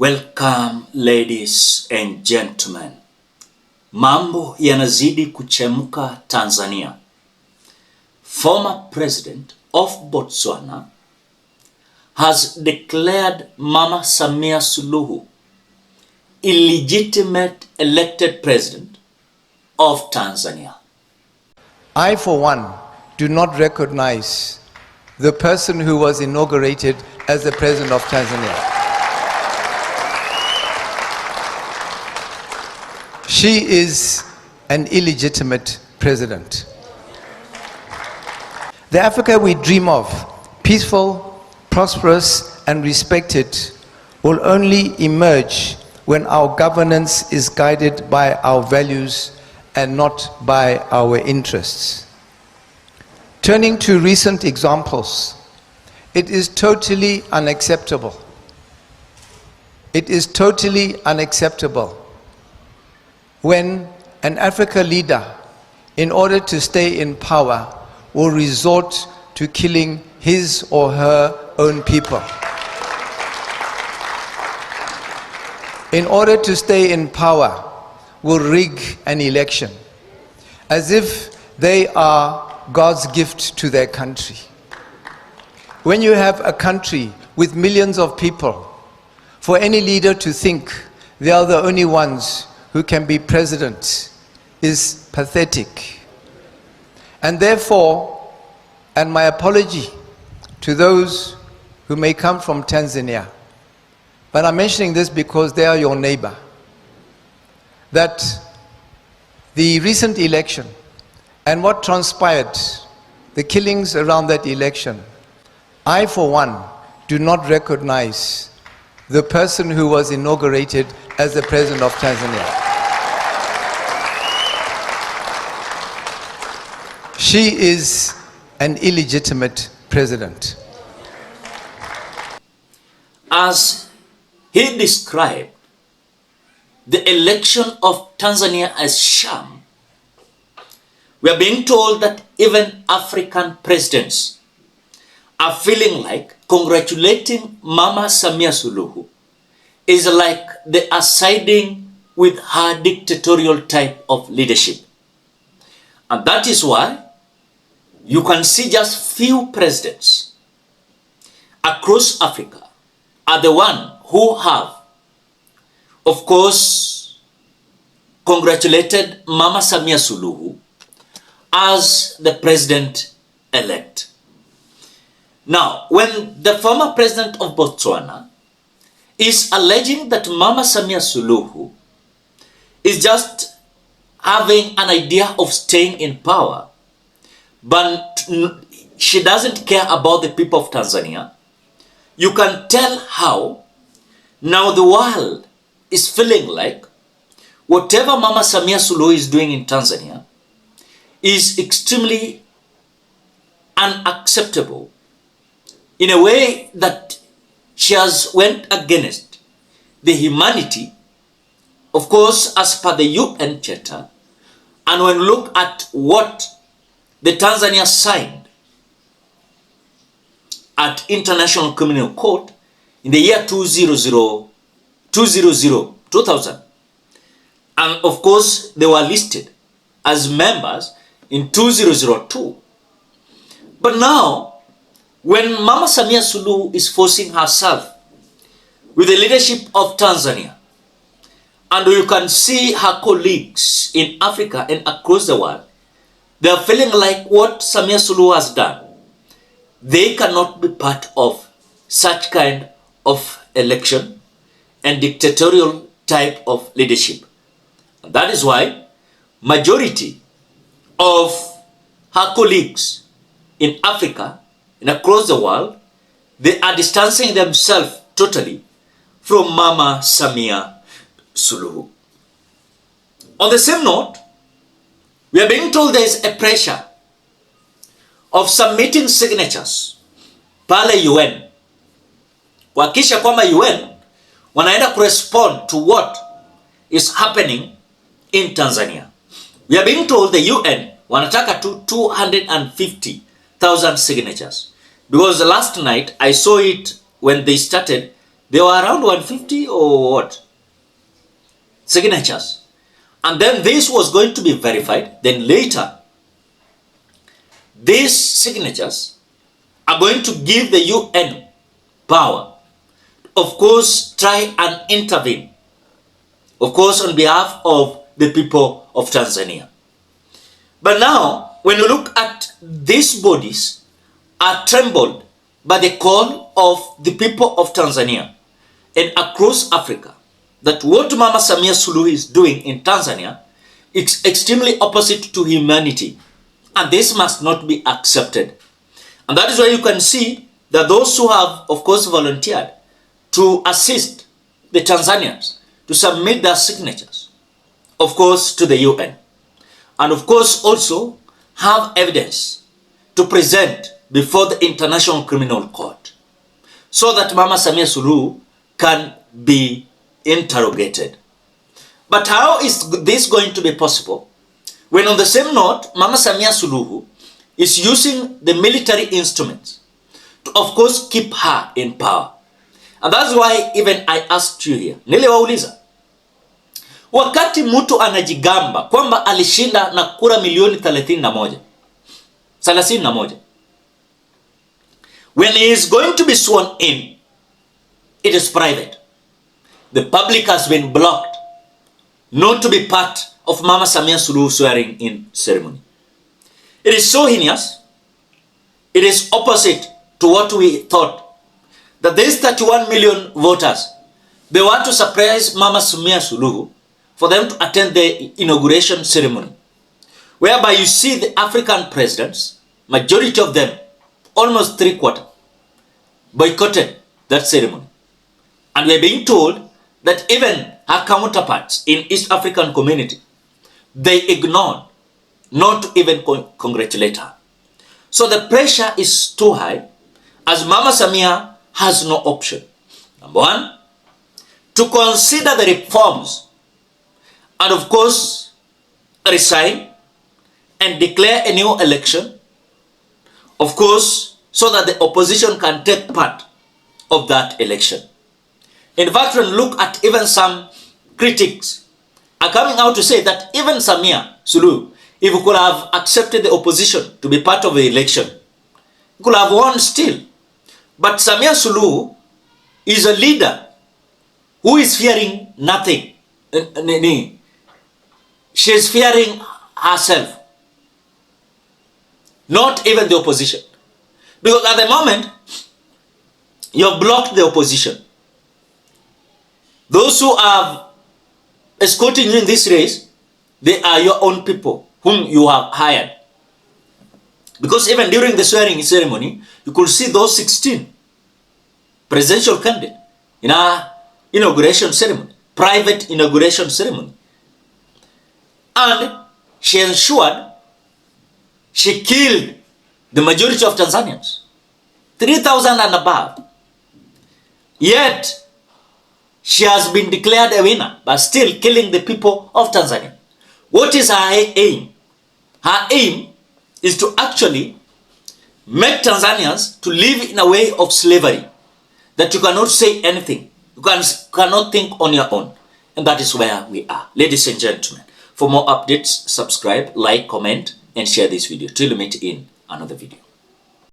Welcome ladies and gentlemen. Mambo yanazidi kuchemka Tanzania. Former president of Botswana has declared Mama Samia Suluhu illegitimate elected president of Tanzania. I, for one, do not recognize the person who was inaugurated as the president of Tanzania. She is an illegitimate president. The Africa we dream of, peaceful, prosperous, and respected, will only emerge when our governance is guided by our values and not by our interests. Turning to recent examples, it is totally unacceptable. It is totally unacceptable when an African leader, in order to stay in power, will resort to killing his or her own people. In order to stay in power, will rig an election, as if they are God's gift to their country. When you have a country with millions of people, for any leader to think they are the only ones who can be president is pathetic. And therefore, and my apology to those who may come from Tanzania, but I'm mentioning this because they are your neighbor, that the recent election and what transpired, the killings around that election, I, for one, do not recognize the person who was inaugurated as the president of Tanzania. She is an illegitimate president. As he described the election of Tanzania as sham, we are being told that even African presidents are feeling like congratulating Mama Samia Suluhu is like they are siding with her dictatorial type of leadership. And that is why you can see just few presidents across Africa are the one who have, of course, congratulated Mama Samia Suluhu as the president-elect. Now, when the former president of Botswana is alleging that Mama Samia Suluhu is just having an idea of staying in power, but she doesn't care about the people of Tanzania, you can tell how now the world is feeling like whatever Mama Samia Suluhu is doing in Tanzania is extremely unacceptable, in a way that she has went against the humanity, of course, as per the UN Charter, and when look at what the Tanzania signed at International Criminal Court in the year 2000, and of course they were listed as members in 2002. But now, when Mama Samia Suluhu is forcing herself with the leadership of Tanzania, and you can see her colleagues in Africa and across the world, they are feeling like what Samia Suluhu has done, they cannot be part of such kind of election and dictatorial type of leadership. And that is why majority of her colleagues in Africa and across the world, they are distancing themselves totally from Mama Samia Suluhu. On the same note, we are being told there is a pressure of submitting signatures pale UN, kuhakikisha kwamba UN wanaenda kurespond to what is happening in Tanzania. We are being told the UN wanataka 250,000 signatures, because last night I saw it when they started There were around 150 or what? Signatures. And then this was going to be verified. Then later, these signatures are going to give the UN power, of course, try and intervene, of course, on behalf of the people of Tanzania. But now, when you look at these bodies are trembled by the call of the people of Tanzania and across Africa, that what Mama Samia Suluhu is doing in Tanzania is extremely opposite to humanity. And this must not be accepted. And that is why you can see that those who have, of course, volunteered to assist the Tanzanians to submit their signatures, of course, to the UN. And of course, also have evidence to present before the International Criminal Court so that Mama Samia Suluhu can be interrogated. But how is this going to be possible when on the same note, Mama Samia Suluhu is using the military instruments to, of course, keep her in power? And that's why even I asked you here, niliwauliza, wakati mtu anajigamba kwamba alishinda na kura milioni 31, when he is going to be sworn in, it is private. The public has been blocked not to be part of Mama Samia Suluhu swearing in ceremony. It is so heinous. It is opposite to what we thought. That these 31 million voters, they want to surprise Mama Samia Suluhu for them to attend the inauguration ceremony, whereby you see the African presidents, majority of them, almost 3/4, boycotted that ceremony. And we're being told that even her counterparts in East African community, they ignored not to even congratulate her. So the pressure is too high, as Mama Samia has no option. Number one, to consider the reforms and of course resign and declare a new election, of course, so that the opposition can take part of that election. In fact, when you look at even some critics are coming out to say that even Samia Suluhu, if he could have accepted the opposition to be part of the election, he could have won still. But Samia Suluhu is a leader who is fearing nothing. She is fearing herself, not even the opposition. Because at the moment, you have blocked the opposition. Those who are escorting you in this race, they are your own people whom you have hired. Because even during the swearing ceremony, you could see those 16 presidential candidates in our inauguration ceremony, private inauguration ceremony. And she ensured she killed the majority of Tanzanians, 3,000 and above. Yet, she has been declared a winner, but still killing the people of Tanzania. What is her aim? Her aim is to actually make Tanzanians to live in a way of slavery, that you cannot say anything, you cannot think on your own. And that is where we are. Ladies and gentlemen, for more updates, subscribe, like, comment, and share this video. Till we meet in another video.